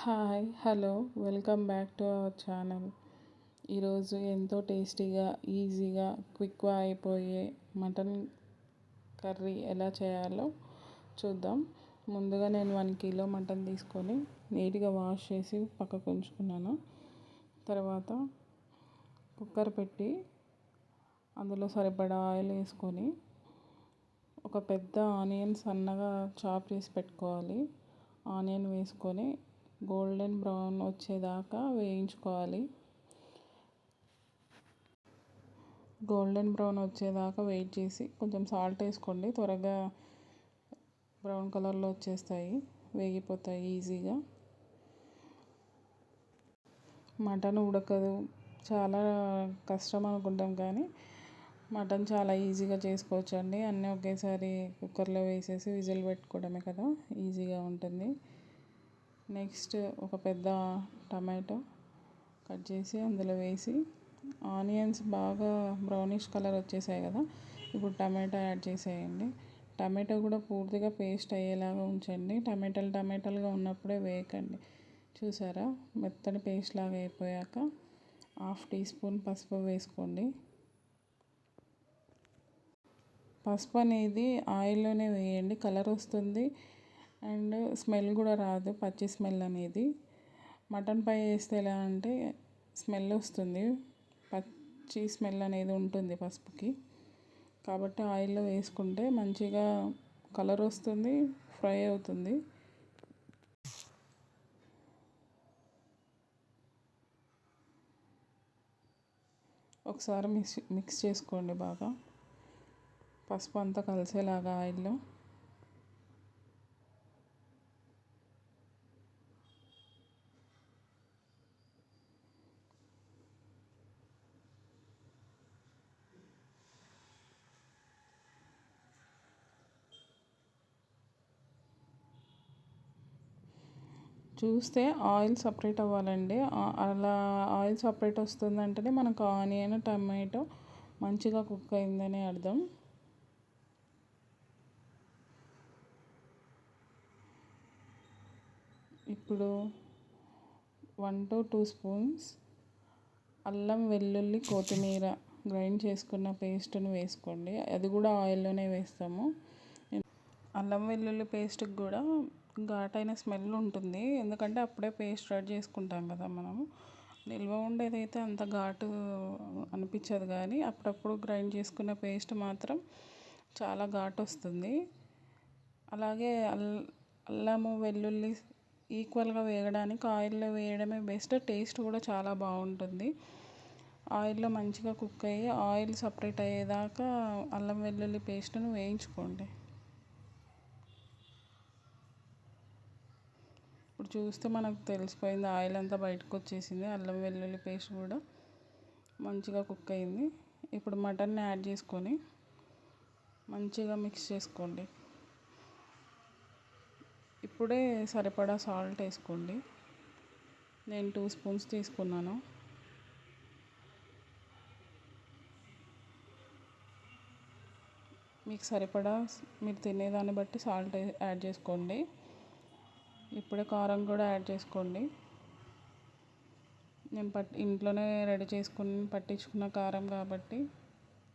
Hi hello welcome back to our channel. ఈరోజు ఎంతో టేస్టీగా ఈజీగా క్విక్గా అయిపోయే మటన్ కర్రీ ఎలా చేయాలో చూద్దాం. ముందుగా నేను 1 కిలో మటన్ తీసుకొని నీట్గా వాష్ చేసి పక్కకు ఉంచుకున్నాను. తర్వాత కుక్కర్ పెట్టి అందులో సరిపడా ఆయిల్ వేసుకొని ఒక పెద్ద ఆనియన్ సన్నగా చాప్ చేసి పెట్టుకోవాలి. ఆనియన్ వేసుకొని గోల్డెన్ బ్రౌన్ వచ్చేదాకా వేయించుకోవాలి. గోల్డెన్ బ్రౌన్ వచ్చేదాకా వెయిట్ చేసి కొంచెం సాల్ట్ వేసుకోండి. త్వరగా బ్రౌన్ కలర్లో వచ్చేస్తాయి, వేగిపోతాయి ఈజీగా. మటన్ ఉడకదు, చాలా కష్టం అనుకుంటాం కానీ మటన్ చాలా ఈజీగా చేసుకోవచ్చండి. అన్నీ ఒకేసారి కుక్కర్లో వేసేసి విజిల్ పెట్టుకోవడమే కదా, ఈజీగా ఉంటుంది. నెక్స్ట్ ఒక పెద్ద టమాటో కట్ చేసి అందులో వేసి ఆనియన్స్ బాగా బ్రౌనిష్ కలర్ వచ్చేసాయి కదా, ఇప్పుడు టమాటో యాడ్ చేసేయండి. టమాటో కూడా పూర్తిగా పేస్ట్ అయ్యేలాగా ఉంచండి. టమాటాలుగా ఉన్నప్పుడే వేయకండి. చూసారా, మెత్తని పేస్ట్ లాగా అయిపోయాక 1/2 టీ స్పూన్ పసుపు వేసుకోండి. పసుపు అనేది ఆయిల్లోనే వేయండి, కలర్ వస్తుంది అండ్ స్మెల్ కూడా రాదు, పచ్చి స్మెల్ అనేది. మటన్ పై వేస్తే ఎలా అంటే స్మెల్ వస్తుంది, పచ్చి స్మెల్ అనేది ఉంటుంది పసుపుకి. కాబట్టి ఆయిల్లో వేసుకుంటే మంచిగా కలర్ వస్తుంది, ఫ్రై అవుతుంది. ఒకసారి మిక్స్ చేసుకోండి బాగా, పసుపు అంతా కలిసేలాగా ఆయిల్లో. చూస్తే ఆయిల్ సపరేట్ అవ్వాలండి. అలా ఆయిల్ సపరేట్ వస్తుందంటేనే మనకు ఆనియన్ టమాటో మంచిగా కుక్ అయిందని అర్థం. ఇప్పుడు 1 to 2 స్పూన్స్ అల్లం వెల్లుల్లి కొత్తిమీర గ్రైండ్ చేసుకున్న పేస్ట్ని వేసుకోండి. అది కూడా ఆయిల్లోనే వేస్తాము. అల్లం వెల్లుల్లి పేస్ట్కి కూడా ఘాటైన స్మెల్ ఉంటుంది, ఎందుకంటే అప్పుడే పేస్ట్ రెడీ చేసుకుంటాం కదా మనము. నిల్వ ఉండేదైతే అంత ఘాటు అనిపించదు, కానీ అప్పుడప్పుడు గ్రైండ్ చేసుకున్న పేస్ట్ మాత్రం చాలా ఘాటు వస్తుంది. అలాగే అల్లము వెల్లుల్లి ఈక్వల్గా వేయడానికి ఆయిల్లో వేయడమే బెస్ట్. టేస్ట్ కూడా చాలా బాగుంటుంది. ఆయిల్లో మంచిగా కుక్ అయ్యి ఆయిల్ సపరేట్ అయ్యేదాకా అల్లం వెల్లుల్లి పేస్ట్ను వేయించుకోండి. ఇప్పుడు చూస్తే మనకు తెలిసిపోయింది, ఆయిల్ అంతా బయటకు వచ్చేసింది. అల్లం వెల్లుల్లి పేస్ట్ కూడా మంచిగా కుక్ అయింది. ఇప్పుడు మటన్ని యాడ్ చేసుకొని మంచిగా మిక్స్ చేసుకోండి. ఇప్పుడే సరిపడా సాల్ట్ వేసుకోండి. నేను 2 స్పూన్స్ తీసుకున్నాను. మీకు సరిపడా మీరు తినేదాన్ని బట్టి సాల్ట్ యాడ్ చేసుకోండి. ఇప్పుడే కారం కూడా యాడ్ చేసుకోండి. నేను ఇంట్లోనే రెడీ చేసుకుని పట్టించుకున్న కారం కాబట్టి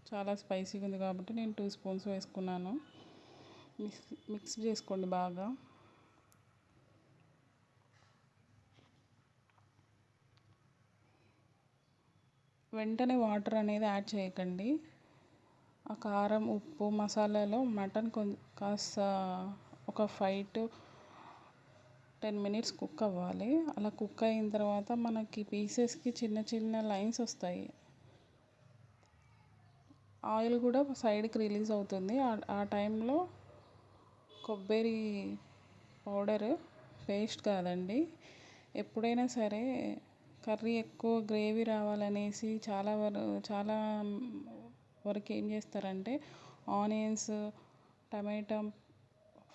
చాలా స్పైసీగా ఉంది కాబట్టి నేను 2 స్పూన్స్ వేసుకున్నాను. మిక్స్ చేసుకోండి బాగా. వెంటనే వాటర్ అనేది యాడ్ చేయకండి. ఆ కారం ఉప్పు మసాలాలో మటన్ కాస్త ఒక 5 to 10 minutes కుక్ అవ్వాలి. అలా కుక్ అయిన తర్వాత మనకి పీసెస్కి చిన్న చిన్న లైన్స్ వస్తాయి. ఆయిల్ కూడా సైడ్కి రిలీజ్ అవుతుంది. ఆ టైంలో కొబ్బరి పౌడర్, పేస్ట్ కాదండి. ఎప్పుడైనా సరే కర్రీ ఎక్కువ గ్రేవీ రావాలనేసి చాలా వరకు ఏం చేస్తారంటే ఆనియన్స్ టమాటా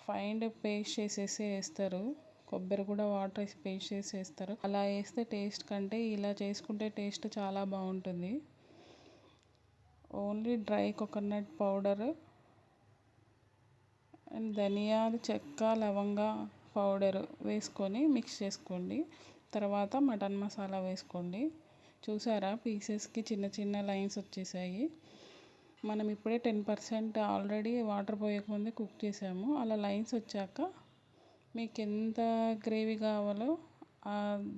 ఫైన్ పేస్ట్ చేసేసి వేస్తారు. కొబ్బరి కూడా వాటర్ వేసి పేస్ట్ చేసి వేస్తారు. అలా వేస్తే టేస్ట్ కంటే ఇలా చేసుకుంటే టేస్ట్ చాలా బాగుంటుంది. Only dry coconut powder and ధనియాలు, చెక్క, లవంగ పౌడర్ వేసుకొని మిక్స్ చేసుకోండి. తర్వాత మటన్ మసాలా వేసుకోండి. చూసారా పీసెస్కి చిన్న చిన్న లైన్స్ వచ్చేసాయి. మనం ఇప్పుడే 10% ఆల్రెడీ వాటర్ పోయకముందే కుక్ చేసాము. అలా లైన్స్ వచ్చాక మీకు ఎంత గ్రేవీ కావాలో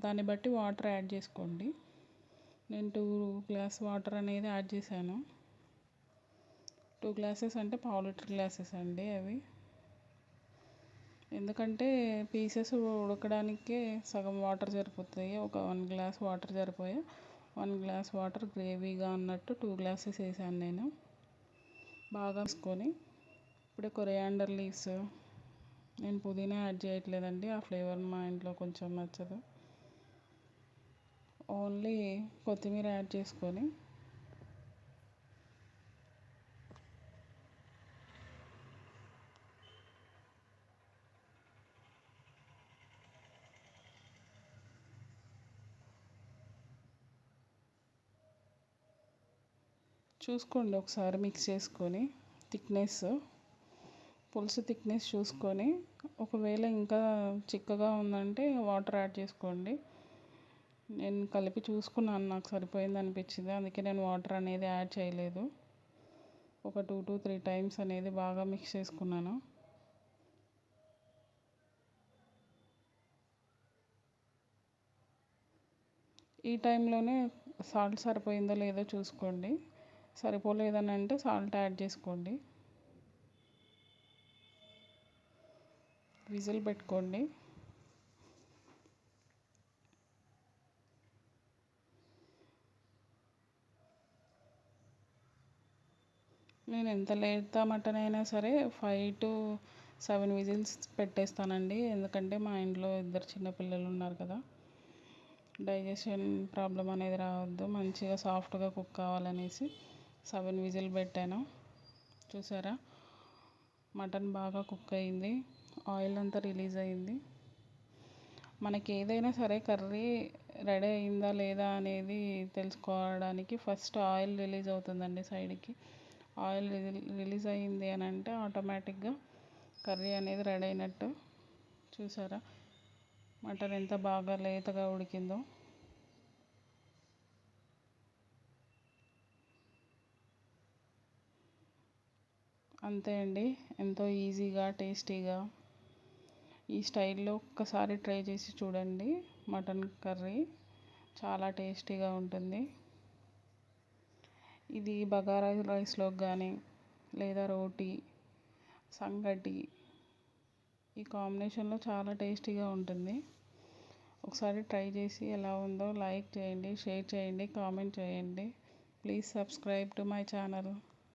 దాన్ని బట్టి వాటర్ యాడ్ చేసుకోండి. నేను 2 గ్లాస్ వాటర్ అనేది యాడ్ చేశాను. 2 గ్లాసెస్ అంటే పావు లీటర్ గ్లాసెస్ అండి అవి. ఎందుకంటే పీసెస్ ఉడకడానికే సగం వాటర్ సరిపోతాయి. ఒక 1 గ్లాస్ వాటర్ సరిపోయి 1 గ్లాస్ వాటర్ గ్రేవీగా అన్నట్టు 2 గ్లాసెస్ వేసాను నేను. బాగా వేసుకొని ఇప్పుడే కొరియాండర్ లీవ్స్, నేను పుదీనా యాడ్ చేయట్లేదండి, ఆ ఫ్లేవర్ మా ఇంట్లో కొంచెం నచ్చదు. ఓన్లీ కొత్తిమీర యాడ్ చేసుకొని చూసుకోండి ఒకసారి మిక్స్ చేసుకొని పులుసు థిక్నెస్ చూసుకొని, ఒకవేళ ఇంకా చిక్కగా ఉందంటే వాటర్ యాడ్ చేసుకోండి. నేను కలిపి చూసుకున్నాను, నాకు సరిపోయింది అనిపించింది, అందుకే నేను వాటర్ అనేది యాడ్ చేయలేదు. ఒక 2 to 3 టైమ్స్ అనేది బాగా మిక్స్ చేసుకున్నాను. ఈ టైంలోనే సాల్ట్ సరిపోయిందో లేదో చూసుకోండి. సరిపోలేదని అంటే సాల్ట్ యాడ్ చేసుకోండి. విజిల్ పెట్టుకోండి. నేను ఎంత లేత మటన్ అయినా సరే 5 to 7 విజిల్స్ పెట్టేస్తానండి. ఎందుకంటే మా ఇంట్లో 2 చిన్నపిల్లలు ఉన్నారు కదా, డైజెషన్ ప్రాబ్లం అనేది రావద్దు, మంచిగా సాఫ్ట్గా కుక్ కావాలనేసి 7 విజిల్ పెట్టాను. చూసారా మటన్ బాగా కుక్ అయింది, ఆయిల్ అంతా రిలీజ్ అయింది. మనకి ఏదైనా సరే కర్రీ రెడీ అయిందా లేదా అనేది తెలుసుకోవడానికి ఫస్ట్ ఆయిల్ రిలీజ్ అవుతుందండి సైడ్కి. ఆయిల్ రిలీజ్ అయ్యింది అని అంటే ఆటోమేటిక్గా కర్రీ అనేది రెడీ అయినట్టు. చూసారా మటన్ ఎంత బాగా లేతగా ఉడికిందో. అంతే అండి, ఎంతో ఈజీగా టేస్టీగా ఈ స్టైల్లో ఒక్కసారి ట్రై చేసి చూడండి. మటన్ కర్రీ చాలా టేస్టీగా ఉంటుంది. ఇది బగారా రైస్లోకి కానీ లేదా రోటీ, సంగటి, ఈ కాంబినేషన్లో చాలా టేస్టీగా ఉంటుంది. ఒకసారి ట్రై చేసి ఎలా ఉందో లైక్ చేయండి, షేర్ చేయండి, కామెంట్ చేయండి. Please subscribe to my channel.